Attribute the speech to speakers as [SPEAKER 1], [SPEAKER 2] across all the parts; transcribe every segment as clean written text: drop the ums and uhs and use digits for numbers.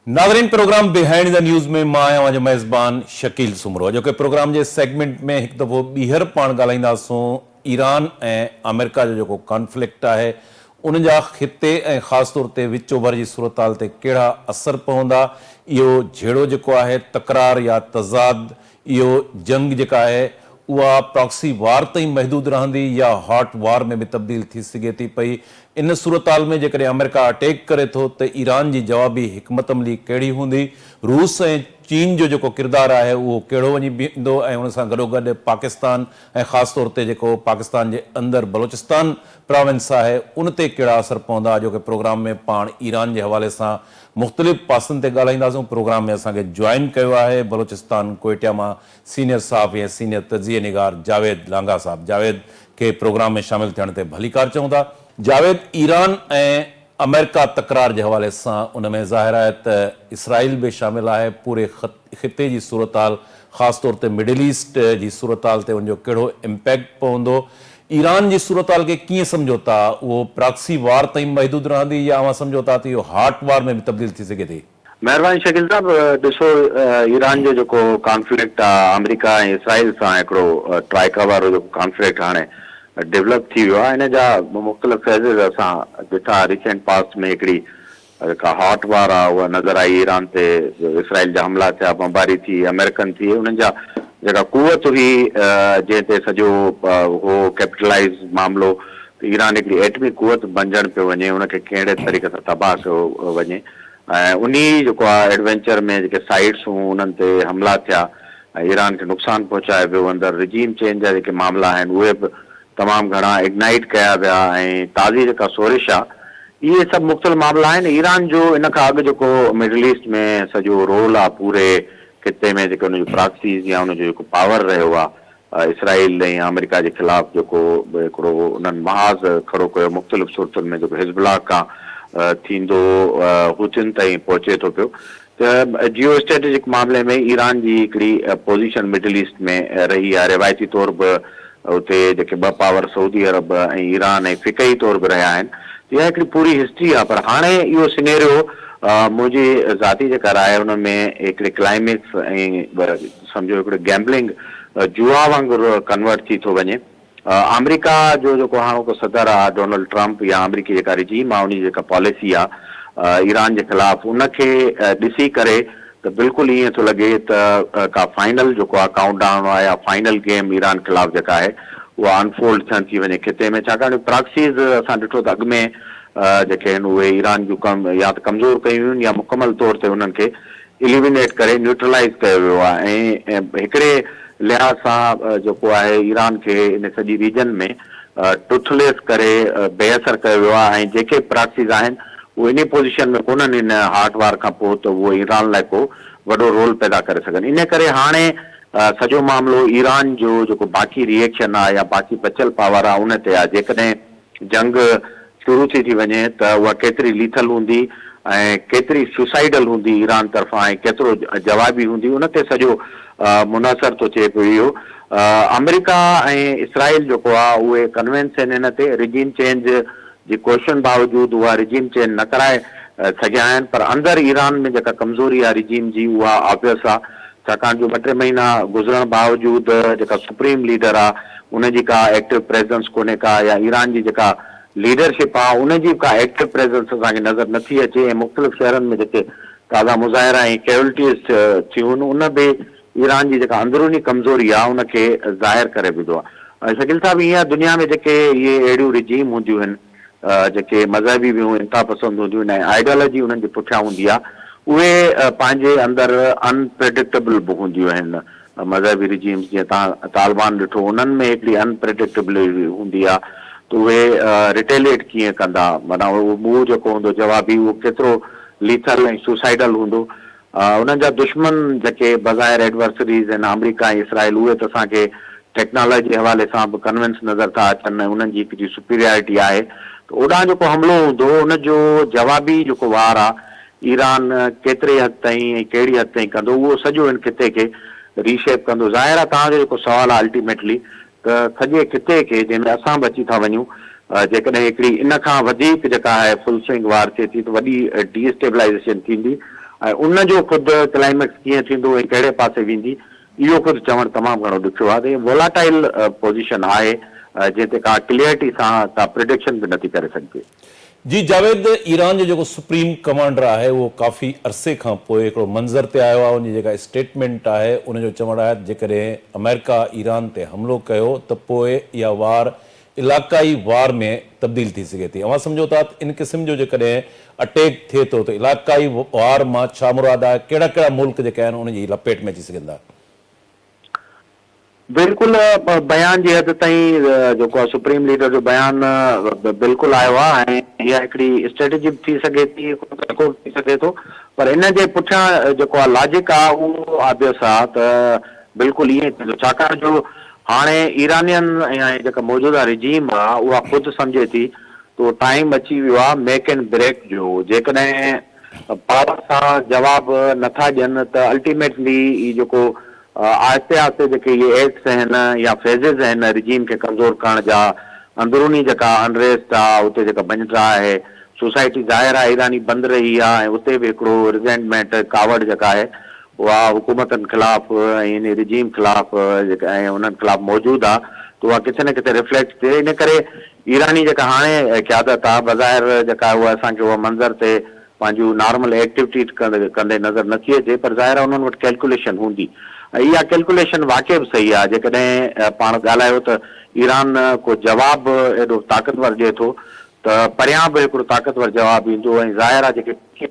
[SPEAKER 1] नाज़रीन, programme behind the news में मां आहियां जो मेज़बान शकील सुमरो। जो कि प्रोग्राम जे सेगमेंट में एक दफ़ो ॿीहर पाण ॻाल्हाईंदासूं ईरान ऐं अमेरिका जो जेको कॉन्फ्लिक्ट आहे उन जा ख़िते ऐं ख़ासि तौर ते विच ओभर जी सूरताल ते कहिड़ा असर पवंदा। इहो झेड़ो जेको आहे तकरार या तज़ाद, इहो जंग जेका आहे उहा प्रॉक्सी वार ताईं महदूद रहंदी या हॉट वार में भी तब्दील थी सघे थी पई। इन सूरताल में जेकॾहिं अमेरिका अटैक करे थो त ईरान जी जवाबी हिकमत अमली कहिड़ी हूंदी, रूस ऐं चीन जो जेको किरदारु आहे उहो कहिड़ो वञी बीहंदो ऐं उन सां गॾोगॾु पाकिस्तान ऐं ख़ासि तौर ते जेको पाकिस्तान जे अंदरि बलोचिस्तान प्रोविंस आहे उन ते कहिड़ा असर पवंदा। जो कि प्रोग्राम में पाण ईरान जे हवाले सां मुख़्तलिफ़ पासनि ते ॻाल्हाईंदासूं। प्रोग्राम में असांखे ज्वाइन कयो आहे बलोचिस्तान कोयटा मां सीनियर साहब या सीनियर तजिए निगार जावेद लांगा साहब। जावेद के प्रोग्राम में शामिल थियण ते भलीकार चऊं था। जावेद, ईरान ऐं अमेरिका तकरार के हवाले से उनमें ज़ाहिर है तो इसराइल भी शामिल है। पूरे ख़िते की सूरत हाल ख़ास तौर पर मिडिल ईस्ट की सूरत हाल से उनजो कहिड़ो इम्पैक्ट पवंदो। ईरान की सूरत हाल के कीअं सम्झो था, वो प्रॉक्सी वार ताईं महदूद रहंदी या अवां सम्झो था तो हॉट वार में भी तब्दील थी सके थी?
[SPEAKER 2] महिरबानी शकील साहब, ॾिसो ईरान जो जेको कॉन्फ्लिक्ट आहे अमेरिका ऐं इसराइल सां हिकिड़ो ट्राइका वारो जेको कॉन्फ्लिक्ट हाणे डेवलप थी वियो आहे। इन जा मुख़्तलिफ़ फेज़िस असां ॾिठा रिसेंट पास्ट में। हिकिड़ी जेका हॉट वार आहे उहा नज़र आई ईरान ते, इसराइल जा हमला थिया, बमबारी थी, अमेरिकन थी, उन्हनि जा जेका कुवत हुई जंहिं ते सॼो हो कैपिटलाइज़ मामिलो, ईरान हिकिड़ी एटमी कुवत बणजण पियो वञे, उनखे कहिड़े तरीक़े सां तबाह कयो वञे ऐं उन्ही जेको आहे एडवेंचर में जेके साइट्स हुयूं उन्हनि ते हमला थिया ऐं ईरान खे नुक़सानु पहुचाए वियो। अंदरि रिजीम चेंज जा जेके मामला आहिनि उहे बि तमामु घणा इग्नाइट कया विया ऐं ताज़ी जेका सोरिश आहे, इहे सभु मुख़्तलिफ़ मामला आहिनि। ईरान जो इन खां अॻु जेको मिडिल ईस्ट में सॼो रोल आहे पूरे ख़िते में, जेके उनजो प्रॉक्सीज़ या उनजो जेको पावर रहियो आहे इसराइल ऐं अमेरिका जे ख़िलाफ़, जेको हिकिड़ो उन्हनि महाज़ खड़ो कयो मुख़्तलिफ़ सूरतुनि में, जेको हिज़बुल्लाह खां थींदो हुतियुनि ताईं पहुचे थो पियो। त जियो स्ट्रेटेजिक मामले में ईरान जी हिकिड़ी पोज़ीशन मिडिल ईस्ट में रही आहे। रिवायती तौर बि उते जेके ॿ पावर सऊदी अरब ऐं ईरान ऐं फ़िक़ही तौर बि रहिया आहिनि। इहा हिकिड़ी पूरी हिस्ट्री आहे। पर हाणे इहो सिनेरियो मुंहिंजी ज़ाती जेका राय उन में हिकिड़े क्लाइमेक्स ऐं सम्झो हिकिड़े गैम्बलिंग जुआ वांगुरु कन्वर्ट थी थो वञे। अमेरिका जो जेको हाणोको सदर आहे डोनाल्ड ट्रंप या अमेरिकी जेका रिजीम आहे उनजी जेका पॉलिसी आहे ईरान जे ख़िलाफ़, उनखे ॾिसी करे त बिल्कुलु ईअं थो लॻे त का फाइनल जेको आहे काउंट डाउन आहे या फाइनल गेम ईरान ख़िलाफ़ जेका आहे उहा अनफोल्ड थियण थी वञे ख़िते में। छाकाणि प्रॉक्सीज़ असां ॾिठो त अॻु में जेके आहिनि उहे ईरान जूं या त कमज़ोर कयूं आहिनि या मुकमल तौर ते उन्हनि खे इलिमिनेट करे न्यूट्रलाइज़ कयो वियो आहे ऐं हिकिड़े लिहाज़ सां जेको आहे ईरान खे इन सॼी रीजन में टुथलेस करे बेअसर कयो वियो आहे ऐं जेके प्रॉक्सीज़ आहिनि उहे इन पोज़ीशन में कोन्हनि इन हॉट वार खां पोइ त उहो ईरान लाइ को वॾो रोल पैदा करे सघनि। इन करे हाणे सॼो मामिलो ईरान जो जेको बाक़ी रिएक्शन आहे या बाक़ी बचियल पावर आहे उन ते आहे। जेकॾहिं जंग शुरू थी वञे त उहा केतिरी लीथल हूंदी ऐं केतिरी सुसाइडल हूंदी ईरान तरफ़ां ऐं केतिरो जवाबी हूंदी, उन ते सॼो मुनसर थो थिए पियो। इहो अमेरिका ऐं इसराइल जेको आहे उहे कन्वेंस आहिनि इन ते। रिजीम चेंज जी कोशिशुनि बावजूदि उहा रिजीम चेंज न कराए सघिया आहिनि, पर अंदरि ईरान में जेका कमज़ोरी आहे रिजीम जी उहा ऑब्वियस आहे। छाकाणि जो 2-3 महीना गुज़रण बावजूदि जेका सुप्रीम लीडर आहे उनजी का एक्टिव प्रेजेंस कोन्हे का, या ईरान जी जेका लीडरशिप आहे उनजी का एक्टिव प्रेजेंस असांखे नज़र नथी अचे ऐं मुख़्तलिफ़ शहरनि में जेके ताज़ा मुज़ाहिरा ऐं कैजुअलिटीज़ थियूं आहिनि उन बि ईरान जी जेका अंदरूनी कमज़ोरी आहे उनखे ज़ाहिर करे विधो आहे। शकील साहब, ईअं दुनिया में जेके इहे अहिड़ियूं रिजीम हूंदियूं आहिनि जेके मज़हबी बि इंता पसंदि हूंदियूं आहिनि ऐं आइडियोलॉजी उन्हनि जे पुठियां हूंदी आहे, उहे पंहिंजे अंदरि अनप्रेडिक्टेबल बि हूंदियूं आहिनि। मज़हबी रिजीम्स जीअं तव्हां तालिबान ॾिठो, उन्हनि में हिकिड़ी अनप्रेडिक्टेबिलिटी हूंदी आहे त उहे रिटेलिएट कीअं कंदा, माना उहो जेको हूंदो जवाबी उहो केतिरो लीथल ऐं सुसाइडल हूंदो। उन्हनि जा दुश्मन जेके बग़ैर एडवर्सरीज़ आहिनि अमेरिका ऐं इसराइल, उहे त असांखे टेक्नोलॉजी जे हवाले सां बि कन्विंस नज़र था अचनि ऐं उन्हनि जी हिकिड़ी सुपीरियरिटी आहे। त ओॾां जेको हमिलो हूंदो उनजो जवाबी जेको वार आहे ईरान केतिरे हद ताईं ऐं कहिड़ी हद ताईं कंदो, उहो सॼो इन ख़िते खे रीशेप कंदो। ज़ाहिर आहे तव्हांजो जेको सुवालु आहे अल्टीमेटली त सॼे ख़िते खे जंहिंमें असां बि अची था वञूं, जेकॾहिं हिकिड़ी इन खां वधीक जेका आहे फुल स्विंग वार थिए थी त वॾी डीस्टेबलाइज़ेशन थींदी ऐं उन जो ख़ुदि क्लाइमेक्स कीअं थींदो ऐं कहिड़े पासे वेंदी इहो ख़ुदि चवणु तमामु घणो ॾुखियो आहे। त इहा वोलाटाइल पोज़ीशन आहे जिते का क्लियरिटी सां का प्रिडिक्शन बि नथी करे सघिजे।
[SPEAKER 1] जी जावेद, ईरान जो जेको सुप्रीम कमांडर आहे उहो काफ़ी अरसे खां पोइ हिकिड़ो मंज़र ते आयो आहे। उनजी जेका स्टेटमेंट आहे उनजो चवणु आहे जेकॾहिं अमेरिका ईरान ते हमिलो कयो त पोइ इहा वार इलाक़ाई वार में तब्दील थी सघे थी। अवां सम्झो था इन क़िस्म जो जेकॾहिं अटैक थिए थो त इलाक़ाई वार मां छा मुराद आहे, कहिड़ा कहिड़ा मुल्क जेके आहिनि उनजी लपेट में अची सघंदा?
[SPEAKER 2] बिल्कुलु बयान जी हद ताईं जेको आहे सुप्रीम लीडर जो बयान बिल्कुलु आयो आहे ऐं इहा हिकिड़ी स्ट्रेटेजी थी सघे थी, थी सघे थो, पर इन जे पुठियां जेको आहे लॉजिक आहे उहो ऑब्वियस आहे त बिल्कुलु ईअं थींदो, छाकाणि जो हाणे ईरानियन ऐं जेका मौजूदा रिजीम आहे उहा ख़ुदि सम्झे थी तो टाइम अची वियो आहे मेक एंड ब्रेक जो। जेकॾहिं पावर सां जवाब नथा ॾियनि त अल्टीमेटली ई जेको आहिस्ते आहिस्ते जेके इहे एक्ट्स आहिनि या फेज़िस आहिनि रिजीम खे कमज़ोर करण जा, अंदरूनी जेका अनरेस्ट आहे उते जेका बंजरा आहे, सोसाइटी ज़ाहिर आहे ईरानी बंदि रही आहे ऐं उते बि हिकिड़ो रिज़ेंटमेंट कावड़ जेका आहे उहा हुकूमतनि ख़िलाफ़ ऐं इन रिजीम ख़िलाफ़ जेका ऐं उन्हनि ख़िलाफ़ मौजूदु आहे त उहा किथे न किथे रिफ्लेक्ट थिए। इन करे ईरानी जेका हाणे क़यादत आहे बज़ाहिर जेका उहा असांखे उहा मंज़र ते पंहिंजूं नॉर्मल एक्टिविटी कंदे नज़र नथी अचे, पर ज़ाहिर आहे उन्हनि वटि कैलकुलेशन हूंदी। इहा कैलकुलेशन वाक़ई बि सही आहे। जेकॾहिं पाण ॻाल्हायो त ईरान को जवाबु एॾो ताक़तवर ॾिए थो त परियां बि हिकिड़ो ताक़तवर जवाबु ईंदो ऐं ज़ाहिर आहे जेके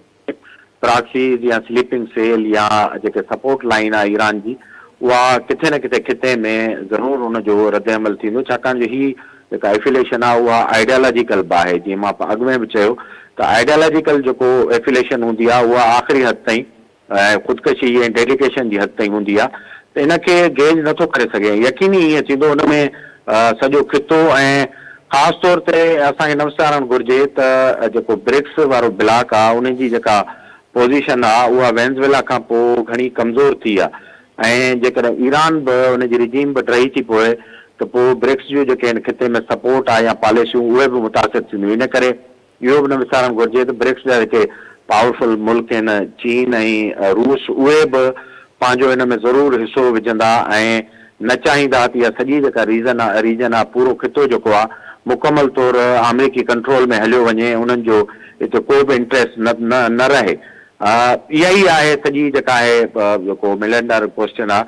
[SPEAKER 2] प्रॉक्सीज़ या स्लीपिंग सेल या जेके सपोर्ट लाइन आहे ईरान जी उहा किथे न किथे खिते में ज़रूरु हुनजो रद्द अमल थींदो, छाकाणि जो ही जेका एफिलेशन आहे उहा आइडियोलॉजिकल बि आहे। जीअं मां अॻु में बि चयो त आइडियोलॉजिकल जेको एफिलेशन हूंदी आहे उहा आख़िरी हद ताईं ख़ुदकशी ऐं डेडिकेशन जी हद ताईं हूंदी आहे त इनखे गेज नथो करे सघे। यकीनी ईअं थींदो हुन में सॼो खितो ऐं ख़ासि तौर ते असांखे न विसारणु घुरिजे त जेको ब्रिक्स वारो ब्लॉक आहे उन जी जेका पोज़ीशन आहे उहा वेनेज़ुएला खां पोइ घणी कमज़ोर थी आहे ऐं जेकॾहिं ईरान बि उनजी रिजीम बि टही थी पए त पोइ ब्रिक्स जूं जेके आहिनि खिते में सपोर्ट आहे या पॉलिसियूं उहे बि मुतासिर थींदियूं। इन करे इहो बि न विसारणु घुरिजे त ब्रिक्स जा जेके पावरफुल मुल्क आहिनि चीन ऐं रूस उहे बि पंहिंजो हिन में ज़रूरु हिसो विझंदा ऐं न चाहींदा त इहा सॼी जेका रीजन आहे पूरो खितो जेको आहे मुकमल तौर अमेरिकी कंट्रोल में हलियो वञे, उन्हनि जो हिते को बि इंट्रस्ट न रहे। इहा ई आहे सॼी जेका आहे जेको मिलेंडर क्वेश्चन आहे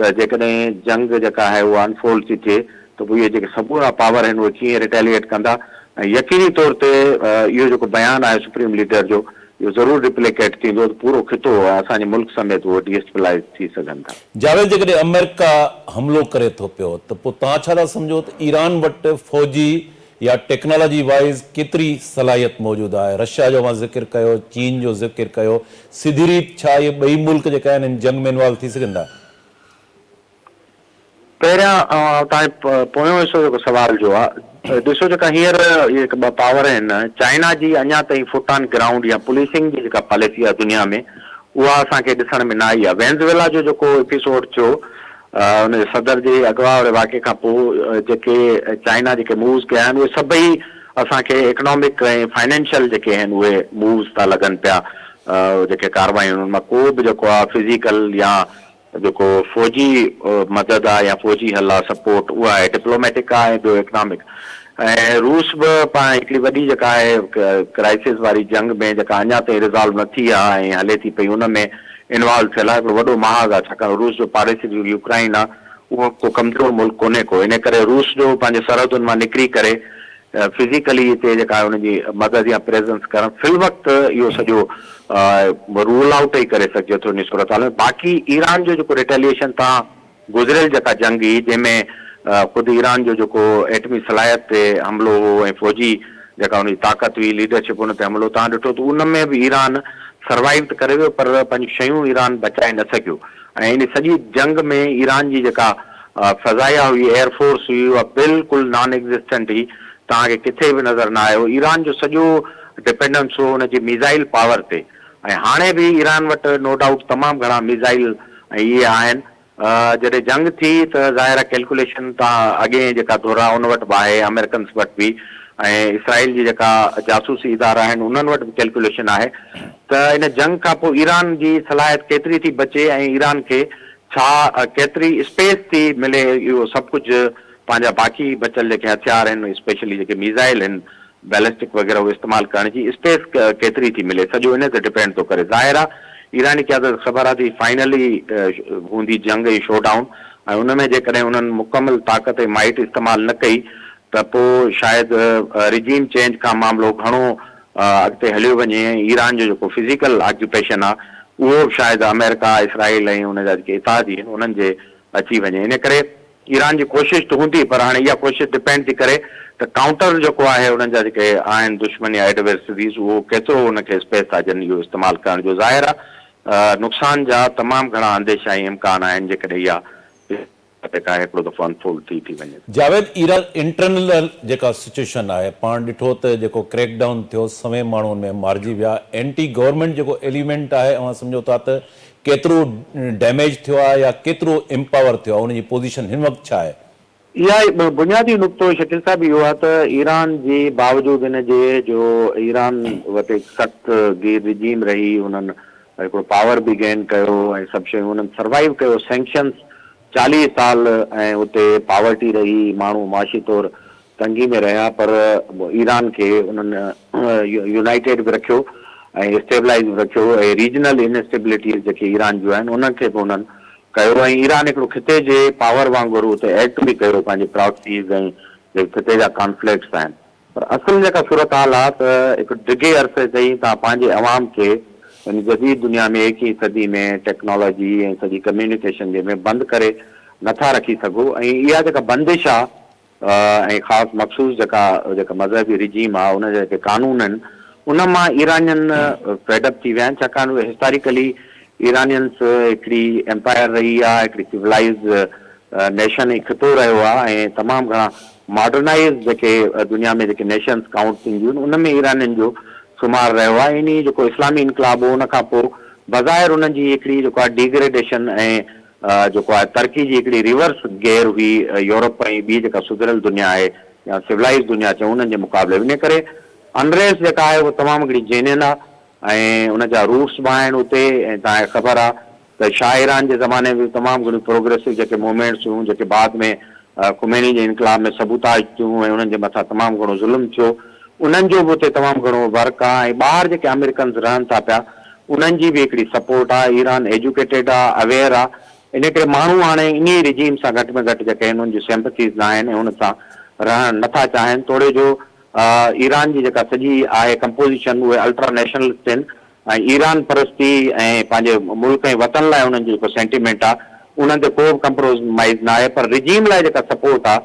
[SPEAKER 2] त जेकॾहिं जंग जेका आहे उहा अनफोल्ड थी थिए त पोइ इहे जेके समूरा पावर आहिनि उहे कीअं रिटेलिएट कंदा ऐं यकीनी तौर ते इहो जेको बयानु आहे सुप्रीम लीडर जो इहो ज़रूरु रिप्लिकेट थींदो त पूरो खितो असांजे मुल्क समेत उहो डिस्टेबलाइज़ थी सघनि था।
[SPEAKER 1] जावेद, जेकॾहिं अमेरिका हमिलो करे थो पियो त पोइ तव्हां छा था सम्झो त ईरान वटि फौजी या टेक्नोलॉजी वाइज़ केतिरी सलाहियत मौजूदु आहे? रशिया जो मां ज़िक्र कयो, चीन जो ज़िक्र कयो, सिधी रीत छा इहे ॿई मुल्क जेका आहिनि जंग में इन्वॉल्व थी सघंदा?
[SPEAKER 2] पहिरियां तव्हांजे पोयों हिसो जेको सुवाल जो आहे ॾिसो जेका हींअर इहे ॿ पावर आहिनि, चाइना जी अञा ताईं फुट ऑन ग्राउंड या पुलिसिंग जी जेका पॉलिसी आहे दुनिया में उहा असांखे ॾिसण में न आई आहे। वेनेज़ुएला जो जेको एपिसोड थियो हुनजे सदर जे अगवा वारे वाक़े खां पोइ जेके चाइना जेके मूव्स कया आहिनि उहे सभई असांखे इकनॉमिक ऐं फाइनेंशियल जेके आहिनि उहे मूव्स था लॻनि पिया। जेके कारवायूं हुननि मां को बि जेको आहे फिज़िकल या जेको फौजी मदद आहे या फौजी हल आहे सपोर्ट उहा आहे, डिप्लोमेटिक आहे ऐं ॿियो इकनॉमिक। ऐं रूस बि पाण हिकिड़ी वॾी जेका आहे क्राइसिस वारी जंग में जेका अञा ताईं रिज़ॉल्व न थी आहे ऐं हले थी पई उन में इन्वॉल्व थियल आहे। हिकिड़ो वॾो महाग आहे, छाकाणि रूस जो पाड़ेसी यूक्राइन आहे उहो को कमज़ोर मुल्क कोन्हे को, इन करे रूस जो पंहिंजे सरहदुनि मां निकिरी करे फिज़िकली हिते जेका आहे हुनजी मदद या प्रेज़ेंस करणु फिल वक़्तु इहो सॼो रूल आउट ई करे सघिजे थो इन सूरत हाल में। बाक़ी ईरान जो जेको रिटेलिएशन तव्हां गुज़िरियल जेका जंग हुई जंहिंमें ख़ुदि ईरान जो जेको एटमी सलाहियत ते हमिलो हो ऐं फौजी जेका हुनजी ताक़त हुई लीडरशिप हुन ते हमिलो तव्हां ॾिठो त उन में बि ईरान सर्वाइव त करे वियो पर पंहिंजी शयूं ईरान बचाए न सघियो ऐं इन सॼी जंग में ईरान जी जेका फ़ज़ाइया हुई एयरफोर्स हुई उहा बिल्कुलु नॉन एग्ज़िस्टेंट हुई, तव्हांखे किथे बि नज़र न आयो। ईरान जो सॼो डिपेंडेंस हो हुनजी मिज़ाइल पावर ते ऐं हाणे बि ईरान वटि नो डाउट तमामु घणा मिज़ाइल ऐं इहे आहिनि। जॾहिं जंग थी त ज़ाहिर कैलकुलेशन तव्हां अॻे जेका दोहरायो उन वटि बि आहे, अमेरिकन्स वटि बि, ऐं इसराइल जी जेका जासूसी इदारा आहिनि उन्हनि वटि बि कैलकुलेशन आहे त इन जंग खां पोइ ईरान जी सलाहियत केतिरी थी बचे ऐं ईरान खे छा केतिरी स्पेस थी मिले इहो सभु कुझु पंहिंजा बाक़ी बचियल जेके हथियार आहिनि स्पेशली जेके मिज़ाइल आहिनि बैलिस्टिक वग़ैरह उहो इस्तेमालु करण जी स्पेस केतिरी थी मिले सॼो इन ते डिपेंड थो करे ज़ाहिर आहे ईरानी क़यादत ख़बर आहे थी फाइनली हूंदी जंग जी शोडाउन ऐं उन में जेकॾहिं उन्हनि मुकमल ताक़त ऐं माइट इस्तेमालु न कई त पोइ शायदि रिजीम चेंज खां मामिलो घणो अॻिते हलियो वञे ऐं ईरान जो जेको फिज़िकल ऑक्यूपेशन आहे उहो बि शायदि अमेरिका इसराइल ऐं उन जा जेके इतादी आहिनि उन्हनि जे अची वञे इन करे ईरान जी कोशिशि त हूंदी पर हाणे इहा कोशिशि डिपेंड थी करे त काउंटर जेको आहे उन्हनि जा जेके आहिनि दुश्मन या एडवर्सरीज़ उहो केतिरो उनखे स्पेस था ॾियनि इहो इस्तेमालु करण जो ज़ाहिर आहे नुक़सान जा तमामु घणा अंदेशा ऐं इम्कान आहिनि जेकॾहिं इहा जेका हिकिड़ो दफ़ो अनफोल्ड थी वञे।
[SPEAKER 1] जावेद ईरान इंटरनल जेका सिचुएशन आहे पाण ॾिठो त जेको क्रैकडाउन थियो सवे माण्हुनि में मारिजी विया एंटी गवर्नमेंट जेको एलिमेंट आहे अवां सम्झो था त केतिरो डैमेज थियो आहे या केतिरो एम्पावर थियो आहे उनजी पोज़ीशन हिन वक़्तु छा आहे?
[SPEAKER 2] इहा बुनियादी नुक़्तो शकील साहिब इहो आहे त ईरान जे बावजूदि इन जे जो ईरान वटि सख़्तु रिजीम रही उन्हनि हिकिड़ो पावर बि गेन कयो ऐं सभु शयूं उन्हनि सर्वाइव कयो सैंक्शन्स 40 साल ऐं उते पावर्टी रही माण्हू माशी तौरु तंगी में रहिया पर ईरान खे उन्हनि यूनाइटेड बि रखियो ऐं स्टेबलाइज़ बि रखियो ऐं रीजनल इनस्टेबिलिटीज़ जेके ईरान जूं आहिनि उन्हनि खे बि उन्हनि कयो ऐं ईरान हिकिड़ो खिते जे पावर वांगुरु उते एक्ट बि कयो पंहिंजे प्रॉक्सीज़ ऐं जेके खिते जा कॉन्फ्लिक्ट्स आहिनि पर असुल जेका सूरत हाल आहे त हिकु डिघे अरसे ताईं तव्हां पंहिंजे अवाम खे इन जदीद दुनिया में 21वीं सदी में टेक्नोलॉजी ऐं सॼी कम्युनिकेशन जे में बंदि करे नथा रखी सघो ऐं इहा जेका बंदिश आहे ऐं ख़ासि मख़सूस जेका मज़हबी रिजीम आहे उन जा जेके कानून आहिनि उन मां ईरानियन फेडअप थी विया आहिनि छाकाणि उहे हिस्टोरिकली ईरानियंस हिकिड़ी एम्पायर रही आहे हिकिड़ी सिविलाइज़ नेशन ऐं खितो रहियो आहे ऐं तमामु घणा मॉडर्नाइज़ जेके दुनिया में जेके नेशन्स काउंट थींदियूं आहिनि उन में ईरानियुनि जो शुमार रहियो आहे इन जेको इस्लामी इनकलाब हो उन खां पोइ बज़ाहिर उन्हनि जी हिकिड़ी जेको आहे डिग्रेडेशन ऐं जेको आहे तरक़ी जी हिकिड़ी रिवर्स गेयर हुई यूरोप ऐं ॿी जेका सुधरियल दुनिया आहे या सिविलाइज़ दुनिया चऊं उन्हनि जे मुक़ाबले इन करे अनरेस्ट जेका आहे उहा तमामु हिकिड़ी जेन्युइन आहे ऐं उन जा रूट्स बि आहिनि उते ऐं तव्हांखे ख़बर आहे त शाह ईरान जे ज़माने में तमामु घणियूं प्रोग्रेसिव जेके मूवमेंट्स हुयूं जेके बाद में खुमैनी जे इनकलाब में सबूताज थियूं ऐं उन्हनि जे मथां तमामु घणो ज़ुल्म थियो उन्हनि जो बि उते तमामु घणो वर्क आहे ऐं ॿाहिरि जेके अमेरिकन्स रहनि था पिया उन्हनि जी बि हिकिड़ी सपोर्ट आहे ईरान एजुकेटेड आहे अवेयर आहे इन करे माण्हू हाणे इन रिजीम सां घटि में घटि जेके हुननि जूं सिंपथीज़ न आहिनि ऐं हुन सां रहणु नथा चाहिनि थोरे जो ईरान जी जेका सॼी आहे कंपोज़िशन उहे अल्ट्रा नेशनलिस्ट आहिनि ऐं ईरान परस्ती ऐं पंहिंजे मुल्क ऐं वतन लाइ उन्हनि जो जेको सेंटिमेंट आहे उन्हनि ते को बि कंप्रोमाइज़ न आहे पर रिजीम लाइ जेका सपोर्ट आहे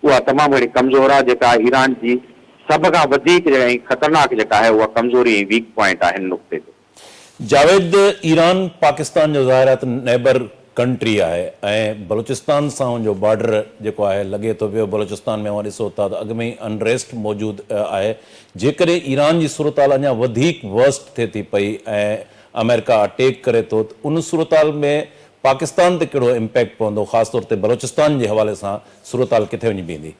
[SPEAKER 2] उहा तमामु घणी कमज़ोर आहे जेका ईरान जी सभ खां वधीक ऐं ख़तरनाक जेका आहे उहा कमज़ोरी ऐं वीक पॉइंट आहे हिन नुक़्ते ते।
[SPEAKER 1] जावेद ईरान पाकिस्तान जो ज़ाहिर आहे त नेबर कंट्री आहे ऐं बलूचिस्तान सां हुनजो बॉर्डर जेको आहे लॻे थो पियो बलूचिस्तान में उहा ॾिसो था त अॻ में ई अनरेस्ट मौजूदु आहे जेकॾहिं ईरान जी सूरत हाल अञा वधीक वर्स्ट थिए थी पई ऐं अमेरिका अटैक करे थो त उन सूरत हाल में पाकिस्तान ते कहिड़ो इम्पैक्ट पवंदो ख़ासि तौर ते बलूचिस्तान जे हवाले सां सूरत हाल किथे वञी बीहंदी?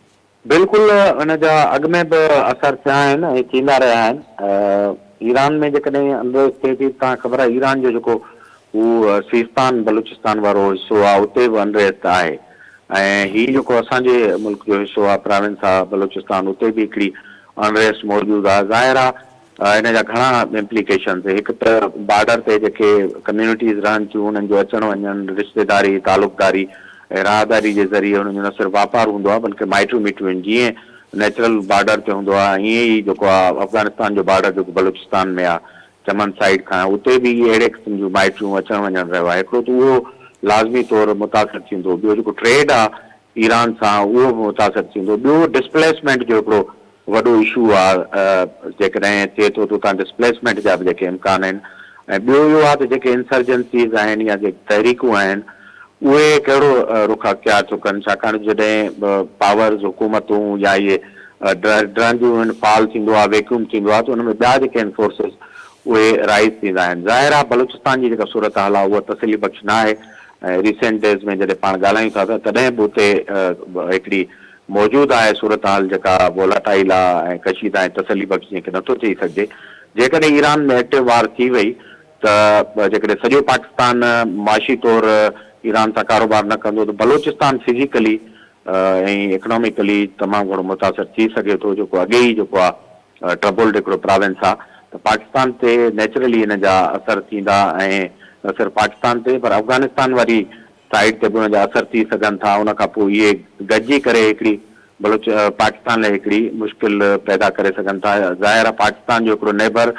[SPEAKER 2] बिल्कुलु हुन जा अॻ में बि असर थिया आहिनि ऐं थींदा रहिया आहिनि ईरान में जेकॾहिं अनरेस्ट थिए थी तव्हां ख़बर आहे ईरान जो जेको हू सीस्तान बलूचिस्तान वारो हिसो आहे उते बि अनरेस्ट आहे ऐं हीउ जेको असांजे मुल्क जो हिसो आहे प्रोविंस आहे बलूचिस्तान उते बि हिकिड़ी अनरेस्ट मौजूदु आहे ज़ाहिर आहे हिन जा घणा इम्प्लीकेशन्स हिकु त बॉर्डर ते जेके कम्यूनिटीज़ रहनि थियूं उन्हनि जो अचणु वञणु रिश्तेदारी तालुकदारी ऐं राहदारी जे ज़रिए हुननि जो न सिर्फ़ु वापारु हूंदो आहे बल्कि माइटियूं मिटियूं आहिनि जीअं नेचुरल बॉर्डर ते हूंदो आहे ईअं ई जेको आहे अफ़गानिस्तान जो बॉर्डर जेको बलूचिस्तान में आहे चमन साइड खां उते बि इहे अहिड़े क़िस्म जूं माइटियूं अचणु वञणु रहियो आहे हिकिड़ो त उहो लाज़मी तौरु मुतासिर थींदो ॿियो जेको ट्रेड आहे ईरान सां उहो बि मुतासिर थींदो ॿियो डिस्प्लेसमेंट जो हिकिड़ो वॾो इशू आहे जेकॾहिं थिए थो त उतां डिस्प्लेसमेंट जा बि जेके इम्कान आहिनि ऐं ॿियो इहो आहे त जेके इंसर्जेंसीज़ आहिनि या जेके तहरीकूं आहिनि उहे कहिड़ो रुख अख़्तियार थो कनि छाकाणि जॾहिं पावर्स हुकूमतूं या इहे ड्रंजूं आहिनि फॉल थींदो आहे वैक्यूम थींदो आहे त उन में ॿिया जेके आहिनि फोर्सिस उहे राइज़ थींदा आहिनि ज़ाहिर आहे बलूचिस्तान जी जेका सूरत हाल आहे उहा तसली बख़्श न आहे ऐं रिसेंट डेज़ में जॾहिं पाण ॻाल्हायूं था त तॾहिं बि उते हिकिड़ी मौजूदु आहे सूरत हाल जेका वोलाटाइल आहे ऐं कशीदा ऐं तसली बख़्श जंहिंखे नथो चई सघिजे। जेकॾहिं ईरान में एक्टिव वार थी वई त जेकॾहिं सॼो पाकिस्तान माशी तौर ईरान सां कारोबार न कंदो त बलोचिस्तान फिज़िकली ऐं इकनॉमिकली तमामु घणो मुतासिर थी सघे थो, जेको अॻे ई जेको आहे ट्रबल्ड हिकिड़ो प्रोविंस आहे। त पाकिस्तान ते नेचुरली हिन जा असर थींदा ऐं न सिर्फ़ु पाकिस्तान ते पर अफ़गानिस्तान वारी साइड ते बि हुन जा असर थी सघनि था। उन खां पोइ इहे गॾिजी करे हिकिड़ी पाकिस्तान लाइ हिकिड़ी मुश्किल पैदा करे सघनि था। ज़ाहिर आहे पाकिस्तान जो हिकिड़ो नेबर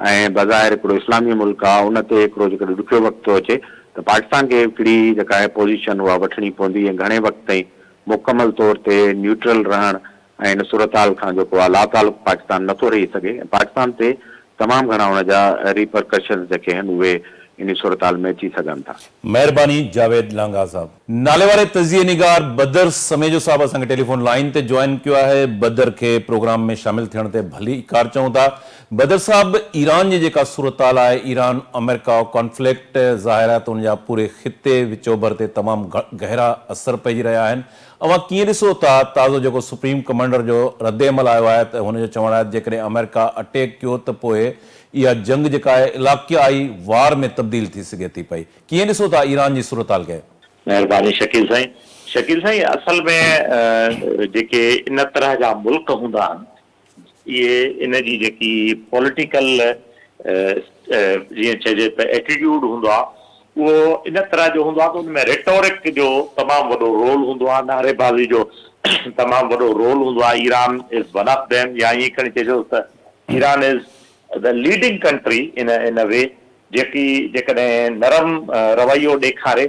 [SPEAKER 2] ऐं बज़ाहिर हिकिड़ो इस्लामी मुल्क आहे, उन ते हिकिड़ो जेकॾहिं ॾुखियो वक़्तु थो अचे त पाकिस्तान खे हिकिड़ी जेका आहे पोज़ीशन उहा वठणी पवंदी ऐं घणे वक़्त ताईं मुकमल तौर ते न्यूट्रल रहण ऐं हिन सूरत हाल खां जेको आहे लातालुक़ पाकिस्तान नथो रही सघे। पाकिस्तान ते तमामु घणा हुन जा रिपरकशन जेके आहिनि उहे इन सूरत हाल में अची सघनि था।
[SPEAKER 1] महिरबानी जावेद लांघा साहब। नाले वारे तज़िये निगार बदर समेजो साहब असांखे टेलीफोन लाइन ते जॉइन किया है। बदर के प्रोग्राम में शामिल थियण ते भली कार चऊं था। बदर साहब, ईरान जी जेका सूरत हाल आहे, ईरान अमेरिका कॉन्फ्लिक्ट ज़ाहिर आहे त उन जा पूरे ख़िते विचोबर ते तमामु गहरा असर पइजी रहिया आहिनि। अवां कीअं ॾिसो था ताज़ो जेको सुप्रीम कमांडर जो रद्द अमल आयो आहे त हुनजो चवणु आहे जेकॾहिं अमेरिका अटैक कयो त पोइ इहा जंग जेका आहे इलाक़ाई वार में तब्दील थी सघे थी पई। कीअं ॾिसो था ईरान जी सूरत हाल खे?
[SPEAKER 3] महिरबानी शकील साईं, असल में जेके इन तरह जा मुल्क हूंदा आहिनि, इहे इन जी जेकी पॉलिटिकल जीअं चइजे त एटीट्यूड हूंदो आहे, उहो इन तरह जो हूंदो आहे त उनमें रेटोरिक जो तमामु वॾो रोल हूंदो आहे, नारेबाज़ी जो तमामु वॾो रोल हूंदो आहे। Iran is one of them, या ईअं खणी चइजो त Iran is the leading country in way, जेकी जेकॾहिं नरम रवैयो ॾेखारे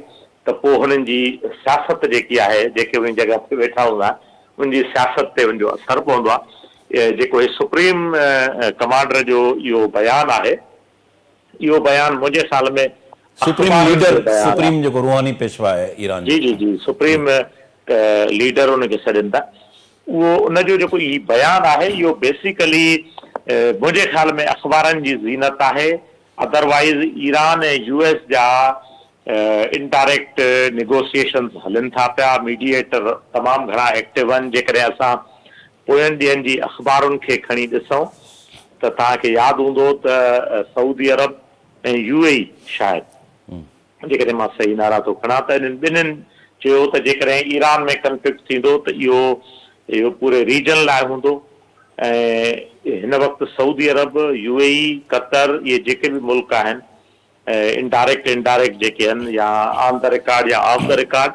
[SPEAKER 3] त पोइ हुननि जी सियासत जेकी आहे, जेके उन जॻह ते वेठा हूंदा आहिनि उनजी सियासत ते उनजो असरु पवंदो आहे। जेको सुप्रीम कमांडर जो इहो बयानु आहे, इहो बयानु मुंहिंजे ख़्याल में
[SPEAKER 1] सुप्रीम जेको रूहानी पेशवा आहे ईरान,
[SPEAKER 3] जी सुप्रीम लीडर उनखे सॾनि था, उहो उनजो जेको ई बयानु आहे इहो बेसिकली मुंहिंजे ख़्याल में अख़बारनि जी ज़ीनत आहे। अदरवाइज़ ईरान ऐं यूएस जा इनडायरेक्ट नेगोशिएशन्स हलनि था पिया, मीडिएटर तमामु घणा एक्टिव आहिनि। जेकॾहिं असां पोयनि ॾींहंनि जी अख़बारुनि खे खणी ॾिसूं त तव्हांखे यादि हूंदो त सऊदी अरब ऐं यूएई शायदि, जेकॾहिं मां सही नारा थो खणा, त इन्हनि ॿिन्हिनि चयो त जेकॾहिं ईरान में कंफ्लिक्ट थींदो त इहो पूरे रीजन लाइ हूंदो। ऐं हिन वक़्तु सऊदी अरब, यूएई, कतर, इहे जेके बि मुल्क आहिनि इनडायरेक्ट जेके आहिनि, या ऑन द रिकॉर्ड या ऑफ द रिकॉर्ड,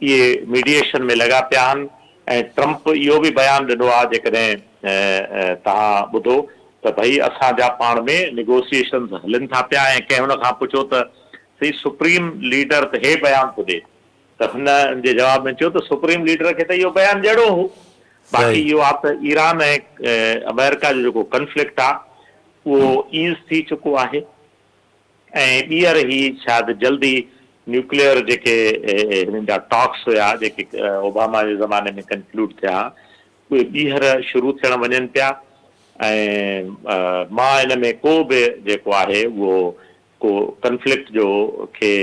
[SPEAKER 3] इहे मीडिएशन में लॻा पिया आहिनि। ऐं ट्रंप इहो बि बयानु ॾिनो आहे, जेकॾहिं तव्हां ॿुधो त भई असांजा पाण में नेगोशिएशन्स हलनि था पिया। ऐं कंहिं हुन खां पुछो त सही सुप्रीम लीडर त हे बयानु थो ॾे, त हुन जे जवाब में चयो त सुप्रीम लीडर खे त इहो बयानु ॾियणो हो। बाक़ी इहो आहे त ईरान ऐं अमेरिका जो जेको कंफ्लिक्ट आहे उहो ईज़ थी चुको आहे। ऐं ॿीहर ई शायदि जल्दी न्यूक्लियर जेके हिननि जा टॉक्स हुया, जेके ओबामा जे ज़माने में कंक्लूड थिया, उहे ॿीहर शुरू थियण वञनि पिया। ऐं मां हिन में को बि जेको आहे उहो को कंफ्लिक्ट जो खे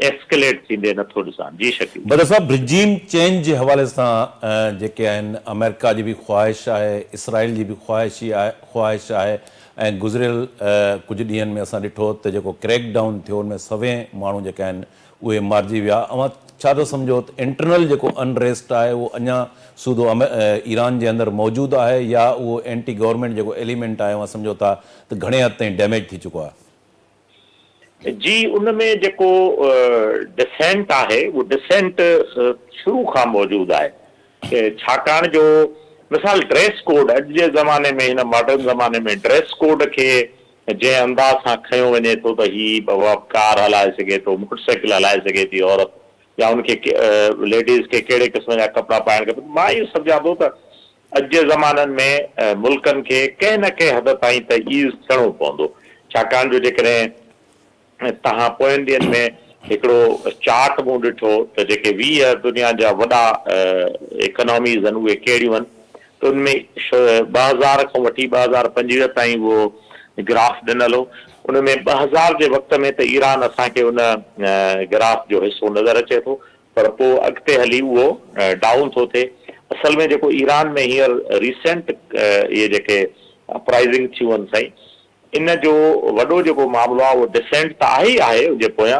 [SPEAKER 3] एस्केलेट थींदे नथो ॾिसां। जी शकील।
[SPEAKER 1] बदर साहब, रिजीम चेंज जे हवाले सां जेके आहिनि, अमेरिका जी बि ख्वाहिश आहे, इसराइल जी बि ख्वाहिश आहे, ऐं गुज़िरियल कुझु ॾींहंनि में असां ॾिठो त जेको क्रैक डाउन थियो उनमें 100 माण्हू जेके आहिनि उहे मारिजी विया। अवां छा थो सम्झो त इंटरनल जेको अनरेस्ट आहे उहो अञा सूदो ईरान जे अंदरि मौजूदु आहे, या उहो एंटी गवर्नमेंट जेको एलिमेंट आहे उहा सम्झो था त घणे हद ताईं डैमेज थी चुको आहे?
[SPEAKER 3] जी, उनमें जेको डिसेंट आहे उहो डिसेंट शुरू खां मौजूदु आहे। छाकाणि जो मिसाल ड्रेस कोड अॼु जे ज़माने में, हिन मॉडर्न ज़माने में ड्रेस कोड खे जंहिं अंदाज़ सां खयो वञे थो त हीउ कार हलाए सघे थो, मोटरसाइकिल हलाए सघे थी औरत, या उनखे लेडीज़ खे कहिड़े क़िस्म जा कपिड़ा पाइण खपनि, मां इहो सम्झां थो त अॼु जे ज़माननि में मुल्कनि खे कंहिं न कंहिं हद ताईं त ईज़ थियणो पवंदो। छाकाणि जो जेकॾहिं तव्हां पोयनि ॾींहंनि में हिकिड़ो चार्ट मूं ॾिठो त जेके 20 दुनिया जा वॾा इकोनॉमीज़ आहिनि उहे कहिड़ियूं आहिनि, त उनमें 2000 खां वठी 2025 ताईं उहो ग्राफ ॾिनल हो। उनमें 2000 जे वक़्त में त ईरान असांखे उन ग्राफ जो हिसो नज़र अचे थो, पर पोइ अॻिते हली उहो डाउन थो थिए। असल में जेको ईरान में हींअर रिसेंट इहे जेके अपराइज़िंग थियूं आहिनि साईं, इन जो वॾो जेको मामिलो आहे उहो डिसेंट त आहे ई आहे जे पोयां,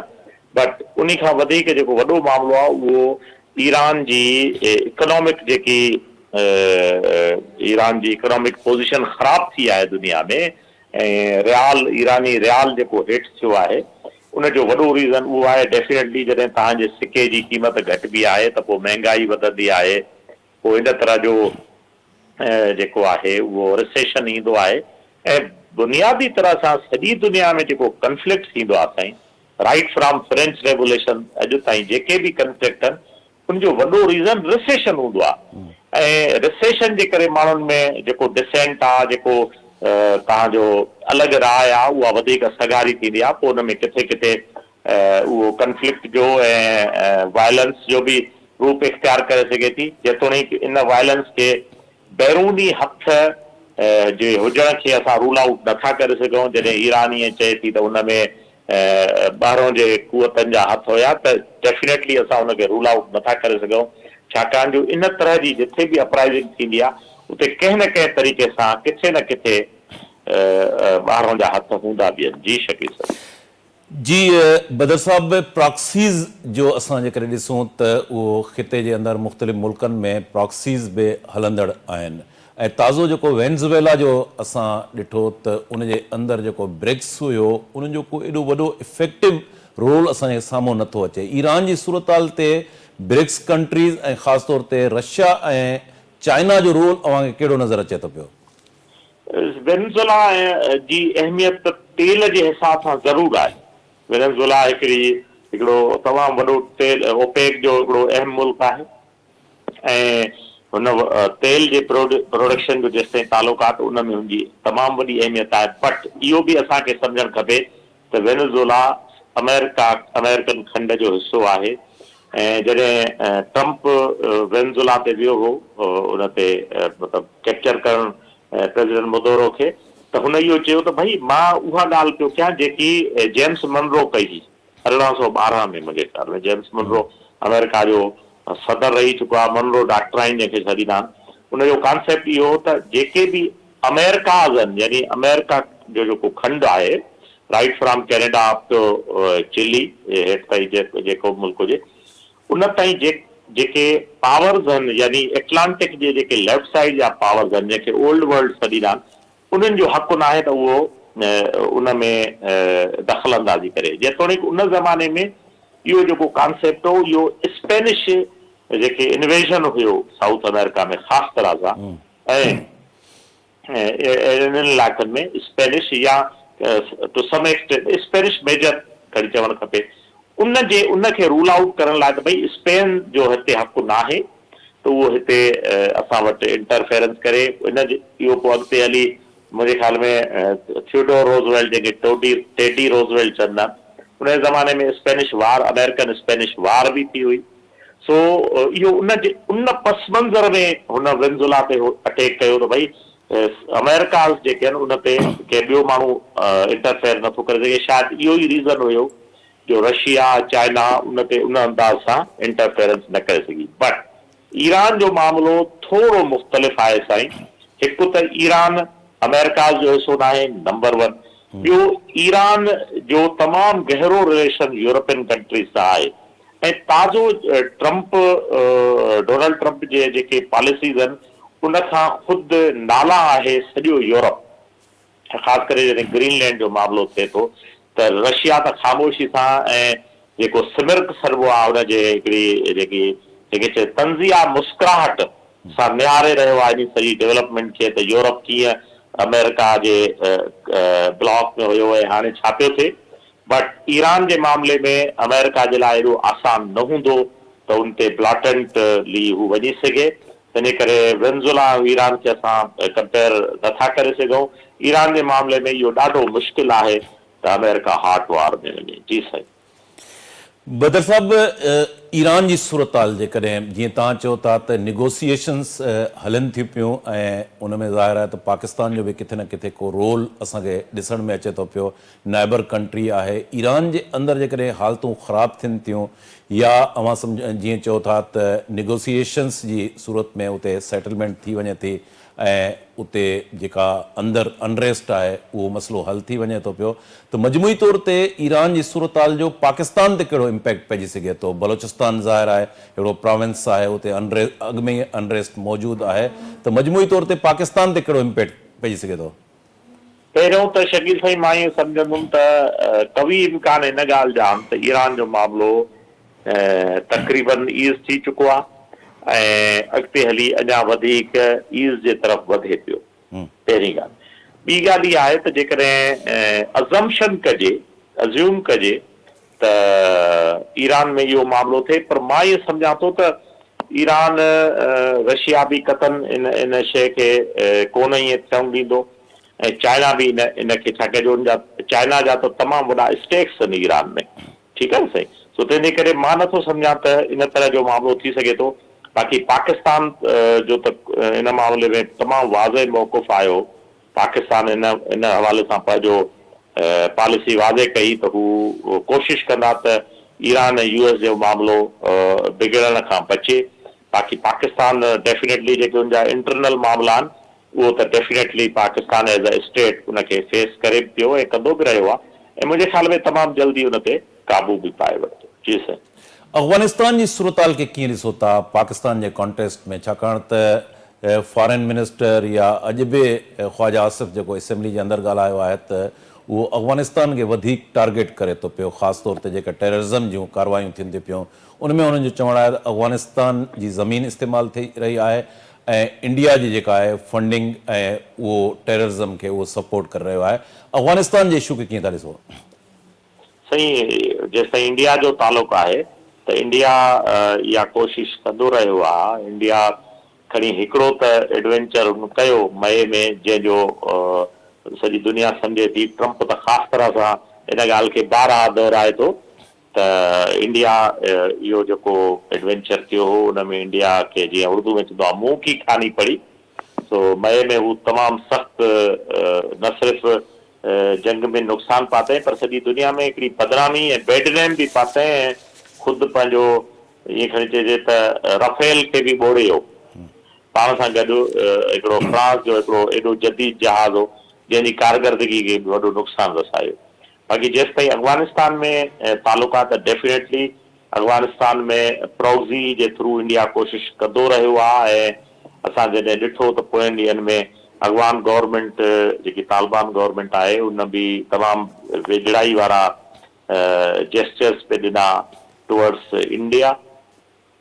[SPEAKER 3] बट उन खां वधीक जेको वॾो मामिलो आहे उहो ईरान जी इकोनॉमिक जेकी ईरान जी इकोनॉमिक पोज़ीशन ख़राब थी आहे दुनिया में, ऐं रियाल ईरानी रियाल जेको हेठि थियो आहे उनजो वॾो रीज़न उहो आहे। डेफिनेटली जॾहिं तव्हांजे सिके जी क़ीमत घटिबी आहे त पोइ महांगाई वधंदी आहे, पोइ इन तरह जो जेको आहे उहो रिसेशन ईंदो आहे। ऐं बुनियादी तरह सां सॼी दुनिया में जेको कंफ्लिक्ट थींदो आहे साईं, राइट फ्रॉम फ्रेंच रेवोल्यूशन अॼु ताईं जेके बि कंफ्लिक्ट आहिनि उनजो वॾो रीज़न रिसेशन हूंदो आहे। ऐं रिसेशन जे करे माण्हुनि में जेको डिसेंट आहे, जेको तव्हांजो अलॻि राय आहे, उहा वधीक सगारी थींदी आहे। पोइ हुन में किथे किथे उहो कंफ्लिक्ट जो ऐं वायलेंस जो बि रूप इख्तियार करे सघे थी, जेतोणीकि इन वायलेंस खे बैरूनी हथ जे हुजण खे असां रूल आउट नथा करे सघूं। जॾहिं ईरान ईअं चए थी त हुन में ॿाहिरों जे कुवतनि जा हथ हुया, त डेफिनेटली असां हुनखे रूल आउट नथा करे सघूं, छाकाणि जो इन तरह जी जिथे बि अपराइज़िंग थींदी आहे उते कंहिं न कंहिं तरीक़े सां किथे न किथे ॿाहिरों जा हथ हूंदा बि आहिनि। जी शकील साहब।
[SPEAKER 1] जी बदर साहब, प्रॉक्सीज़ जो असां जेकॾहिं ॾिसूं त उहो ख़िते जे अंदरि मुख़्तलिफ़ मुल्कनि में प्रॉक्सीज़ बि हलंदड़ आहिनि, ऐं ताज़ो जेको वेनेज़ुएला जो असां ॾिठो त उन जे अंदरि जेको ब्रिक्स हुयो उन जो को एॾो वॾो इफेक्टिव रोल असांजे साम्हूं नथो अचे। ईरान जी सूरत हाल ते ब्रिक्स कंट्रीज़ ऐं ख़ासि तौर ते रशिया ऐं चाइना जो रोल अव्हांखे कहिड़ो नज़र अचे थो पियो?
[SPEAKER 3] वेनेज़ुएला जी अहमियत तेल जे हिसाब सां ज़रूरु आहे। वेनेज़ुएला हिकिड़ो तमामु वॾो तेल ओपेक जो हिकिड़ो अहम मुल्क आहे, ऐं हुन तेल जे प्रोडक्शन जो जेसिताईं तालुक आहे त उन में हुनजी तमामु वॾी अहमियत आहे। बट इहो बि असांखे सम्झणु खपे त वेनेज़ुएला अमेरिकन खंड जो हिसो आहे। ऐं जॾहिं ट्रंप वेनेज़ुएला ते वियो हो उन ते मतिलबु कैप्चर करणु प्रेसिडेंट मदुरो खे, त हुन इहो चयो त भई मां उहा ॻाल्हि पियो कयां जेकी जेम्स मनरो कई हुई 1812 में। मुंहिंजे ख़्याल में जेम्स मनरो अमेरिका जो सदर रही चुको आहे, मनरो डॉक्ट्राइन जंहिंखे छॾींदा आहिनि। उनजो कॉन्सेप्ट इहो हो त जेके बि अमेरिकाज़ आहिनि, यानी अमेरिका जो जेको खंड आहे, right from Canada up to Chile हेठि ताईं जेको मुल्क हुजे, उन ताईं जेके पावर्स आहिनि, यानी एटलांटिक जे जेके लेफ्ट साइड जा पावर्स आहिनि जंहिंखे ओल्ड वर्ल्ड छॾींदा आहिनि, उन्हनि जो हक़ु न आहे त उहो उन में दख़ल अंदाज़ी करे। जेतोणीकि उन ज़माने में इहो जेको कॉन्सेप्ट हो इहो स्पेनिश जेके इन्वेजन हुयो साउथ अमेरिका में ख़ासि तरह सां, ऐं इन्हनि इलाइक़नि में स्पेनिश या to some extent Spanish major खणी चवणु खपे, उनखे रूल आउट करण लाइ त भई स्पेन जो हिते हक़ु न आहे, त उहो हिते असां वटि इंटरफेरेंस करे इहो पोइ अॻिते हली मुंहिंजे ख़्याल में थियोडोर रोज़वेल्ट जंहिंखे टेडी रोज़वेल्ट चवंदा आहिनि, उन ज़माने में स्पेनिश वार, अमेरिकन स्पेनिश वार बि थी हुई। सो इहो उन पस मंज़र में हुन वेनेज़ुएला ते अटैक कयो त भई अमेरिका जेके आहिनि उन ते के ॿियो माण्हू इंटरफेयर नथो करे सघे। शायदि इहो ई रीज़न हुयो जो रशिया चाइना उन ते उन अंदाज़ सां इंटरफेरेंस न करे सघी। बट ईरान जो मामिलो थोरो मुख़्तलिफ़ आहे साईं। हिकु त ईरान अमेरिका जो हिसो न आहे, नंबर 1। ॿियो ईरान जो तमामु गहरो रिलेशन यूरोपियन कंट्रीज़ सां आहे, ऐं ताज़ो डोनाल्ड ट्रंप जे जेके पॉलिसीज़ आहिनि उन खां ख़ुदि नाला आहे सॼो यूरोप, ख़ासि करे जॾहिं ग्रीनलैंड जो मामिलो थिए थो त रशिया त ख़ामोशी सां ऐं जेको सिमिर्क सरबो आहे हुनजे हिकिड़ी जेके चए तंज़िया मुस्कुराहट सां निहारे रहियो आहे इन सॼी डेवलपमेंट खे, त यूरोप कीअं अमेरिका जे ब्लॉक में हुयो ऐं हाणे छा पियो थिए। बट ईरान जे मामले में अमेरिका जे लाइ एॾो आसान न हूंदो त उन ते ब्लाटेंटली हू वञी सघे, इन करे वेनेज़ुएला ऐं ईरान खे असां कंपेयर नथा करे सघूं। ईरान जे मामले में इहो ॾाढो मुश्किल आहे त अमेरिका हॉट वार में वञे। जी साईं।
[SPEAKER 1] बदर साहब, ईरान जी सूरत-हाल जेकॾहिं जीअं तव्हां चओ था त निगोसिएशन्स हलनि थियूं पियूं ऐं उन में ज़ाहिर आहे त पाकिस्तान जो बि किथे न किथे को रोल असांखे ॾिसण में अचे थो पियो। नाइबर कंट्री आहे। ईरान जे अंदरि जेकॾहिं हालतूं ख़राबु थियनि थियूं या अवां जीअं चओ था त निगोसिएशन्स जी सूरत में उते सेटलमेंट थी वञे थी ऐं उते जेका अंदरि अनरेस्ट आहे उहो मसइलो हल थी वञे थो पियो, त मजमूई तौर ते ईरान जी सूरत हाल जो पाकिस्तान ते कहिड़ो इम्पैक्ट पइजी सघे थो? बलोचिस्तान ज़ाहिर आहे हिकिड़ो प्रोविंस आहे, उते अॻु में ई अनरेस्ट मौजूदु आहे, त मजमूई तौर ते पाकिस्तान ते कहिड़ो इम्पैक्ट पइजी सघे थो?
[SPEAKER 3] पहिरियों त शकील साईं मां इहो सम्झंदुमि त कवी इम्कान हिन ॻाल्हि जा आहिनि त ईरान जो मामिलो तक़रीबन ईज़ थी चुको आहे ऐं अॻिते हली अञा वधीक ईज़ जे तरफ़ वधे पियो। पहिरीं ॻाल्हि। ॿी ॻाल्हि इहा आहे त जेकॾहिं अज़म्पशन कजे, अज़्यूम कजे त ईरान में इहो मामिलो थिए, पर मां इहो सम्झां थो त ईरान रशिया बि कतन इन शइ खे कोन ईअं थियणु ॾींदो ऐं चाइना बि इनखे छा कजे, उनजा चाइना जा त तमामु वॾा स्टेक्स आहिनि ईरान में। ठीकु आहे न साईं? सो तंहिंजे करे मां नथो सम्झां त इन तरह जो मामिलो थी सघे थो। बाक़ी पाकिस्तान जो त इन मामले में तमामु वाज़े मौक़ुफ़ आयो। पाकिस्तान इन हवाले सां पंहिंजो पॉलिसी वाज़े कई त हू कोशिशि कंदा त ईरान ऐं यूएस जो मामिलो बिगड़ण खां बचे। बाक़ी पाकिस्तान डेफिनेटली जेके हुनजा इंटरनल मामला आहिनि उहो त definitely Pakistan as a state उनखे फेस करे पियो ऐं कंदो बि रहियो आहे ऐं मुंहिंजे ख़्याल में तमामु जल्दी उन ते क़ाबू बि पाए वरितो। जी साईं।
[SPEAKER 1] अफ़गानिस्तान जी सूरत हाल खे कीअं ॾिसो था पाकिस्तान जे कॉन्टेक्स्ट में? छाकाणि त फॉरेन मिनिस्टर या अॼु बि ख्वाजा आसिफ जेको असेंबली जे अंदरि ॻाल्हायो आहे त उहो अफ़गानिस्तान खे वधीक टारगेट करे थो पियो, ख़ासि तौर ते जेका टेररिज़म जूं कार्रवायूं थियनि थियूं पियूं उन में उन्हनि जो चवणु आहे त अफ़गानिस्तान जी ज़मीन इस्तेमालु थी रही आहे ऐं इंडिया जी जेका आहे फंडिंग ऐं उहो टेररिज़म खे उहो सपोर्ट करे रहियो आहे। अफ़गानिस्तान जे इशू खे कीअं था ॾिसो?
[SPEAKER 3] साईं, जेसिताईं इंडिया जो तालुक़ु आहे त इंडिया इहा कोशिशि कंदो रहियो आहे। इंडिया खणी हिकिड़ो त एडवेंचर कयो मई में जंहिंजो सॼी दुनिया सम्झे थी। ट्रंप त ख़ासि तरह सां इन ॻाल्हि खे बारहा दोहराए थो त इंडिया इहो जेको एडवेंचर कयो हो उन में इंडिया खे जीअं उर्दू में चवंदो आहे मुंहुं की खानी पड़ी। सो मई में हू तमामु सख़्तु न सिर्फ़ु जंग में नुक़सान पाते पर सॼी दुनिया में हिकिड़ी बदनामी ऐं बेडनेम बि पाते ऐं ख़ुदि पंहिंजो ईअं खणी चइजे त रफेल खे बि ॿोड़ियो पाण सां गॾु। हिकिड़ो फ्रांस जो हिकिड़ो एॾो जदीद जहाज़ हो जंहिंजी कारकर्दगी खे बि वॾो नुक़सानु रसायो। बाक़ी जेसिताईं अफ़गानिस्तान में तालुक़ु आहे त डेफिनेटली अफ़गानिस्तान में प्रॉक्सी जे थ्रू इंडिया कोशिशि कंदो रहियो आहे ऐं असां जॾहिं ॾिठो त पोयनि ॾींहंनि में अफ़गान गवर्नमेंट जेकी तालिबान गवर्नमेंट आहे उन बि तमामु वेझड़ाई वारा जेस्चर्स पे ॾिना टुवर्ड्स इंडिया।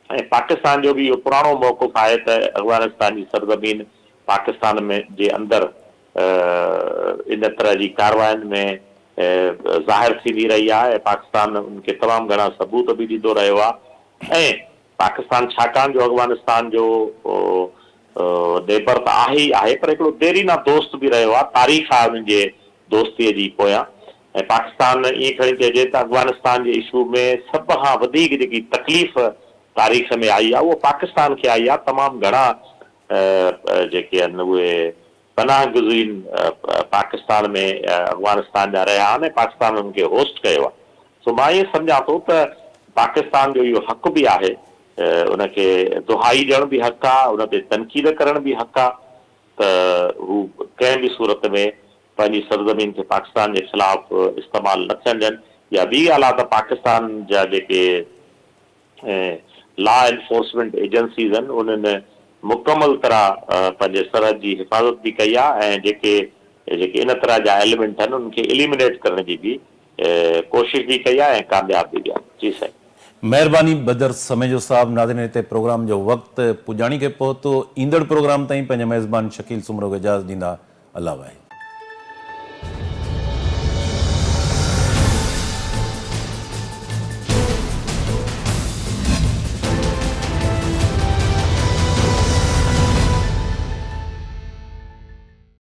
[SPEAKER 3] ऐं पाकिस्तान जो बि इहो पुराणो मौक़ुफ़ आहे त अफ़गानिस्तान जी सरज़मीन पाकिस्तान में जे अंदरि इन तरह जी कार्रवाइनि में ज़ाहिर थींदी रही आहे ऐं पाकिस्तान उनखे तमामु घणा सबूत बि ॾींदो रहियो आहे। ऐं पाकिस्तान छाकाणि जो अफ़गानिस्तान जो नेबर त आहे ई आहे पर हिकिड़ो देरीना दोस्त बि रहियो आहे, तारीख़ आहे उन्हनि जे दोस्तीअ जी पोयां। ऐं पाकिस्तान ईअं खणी चइजे त अफ़गानिस्तान जे इशू में सभ खां वधीक जेकी तकलीफ़ तारीख़ में आई आहे उहो पाकिस्तान खे आई आहे। तमामु घणा जेके आहिनि उहे पनाह गुज़ीन पाकिस्तान में अफ़गानिस्तान जा रहिया आहिनि ऐं पाकिस्तान उन्हनि खे होस्ट कयो आहे। सो मां इहो सम्झां थो त पाकिस्तान जो इहो हक़ बि आहे, उनखे दुहाई ॾियण बि हक़ आहे, उन ते तनक़ीद करण बि हक़ आहे त हू कंहिं बि सूरत में पंहिंजी सरज़मीन खे पाकिस्तान जे ख़िलाफ़ इस्तेमालु न थियण ॾियनि। या ॿी ॻाल्हि आहे त पाकिस्तान जा जेके लॉ एनफोर्समेंट एजेंसीज़ आहिनि उन्हनि मुकमल तरह पंहिंजे सरहद जी हिफ़ाज़त बि कई आहे ऐं जेके इन तरह जा एलिमेंट आहिनि उनखे एलिमिनेट करण जी बि कोशिशि बि कई आहे ऐं कामयाब बि आहे। जी साईं।
[SPEAKER 1] महिरबानी बदर समेजो साहब। नाज़रीन, हिते प्रोग्राम जो वक़्तु पुॼाणी खे पहुतो। ईंदड़ प्रोग्राम ताईं पंहिंजे मेज़बान शकील सुमरो खे इजाज़त ॾींदा। अल्लाह भाई।